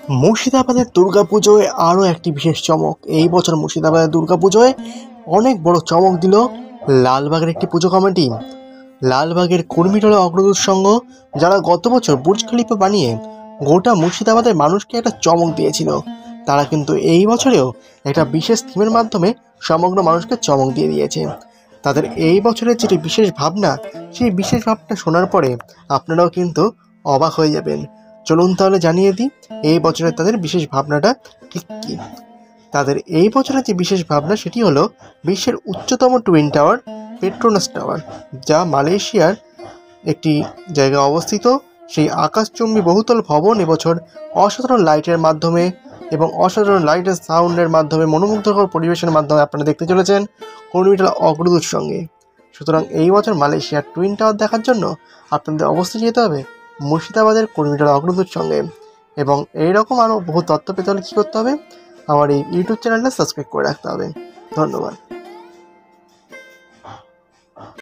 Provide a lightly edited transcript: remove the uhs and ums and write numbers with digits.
মুর্শিদাবাদের দুর্গাপুজোয় আরও একটি বিশেষ চমক। এই বছর মুর্শিদাবাদের দুর্গাপুজোয় অনেক বড় চমক দিল লালবাগের একটি পুজো কমিটি। লালবাগের কর্মীটলা অগ্রদূত সংঘ, যারা গত বছর বুর্জ খলিফা বানিয়ে গোটা মুর্শিদাবাদের মানুষকে একটা চমক দিয়েছিল, তারা কিন্তু এই বছরেও একটা বিশেষ থিমের মাধ্যমে সমগ্র মানুষকে চমক দিয়ে দিয়েছে। তাদের এই বছরের যেটি বিশেষ ভাবনা, সেই বিশেষ ভাবনা শোনার পরে আপনারাও কিন্তু অবাক হয়ে যাবেন। চলুন তাহলে জানিয়ে দিই এই বছরের তাদের বিশেষ ভাবনাটা ঠিক কী। তাদের এই বছরের যে বিশেষ ভাবনা সেটি হলো বিশ্বের উচ্চতম টুইন টাওয়ার পেট্রোনাস টাওয়ার, যা মালয়েশিয়ার একটি জায়গায় অবস্থিত। সেই আকাশচুম্বী বহুতল ভবন এবছর অসাধারণ লাইটের মাধ্যমে এবং অসাধারণ লাইটের সাউন্ডের মাধ্যমে, মনোমুগ্ধকর পরিবেশের মাধ্যমে আপনারা দেখতে চলেছেন কর্মীটলা অগ্রদূত সঙ্গে। সুতরাং এই বছর মালয়েশিয়ার টুইন টাওয়ার দেখার জন্য আপনাদের অবশ্যই যেতে হবে মুর্শিদাবাদের কর্মীটলা অগ্রদূত সঙ্গে। এবং এইরকম আরও বহু তথ্য পেতে হলে কী করতে হবে, আমার এই ইউটিউব চ্যানেলটা সাবস্ক্রাইব করে রাখতে হবে। ধন্যবাদ।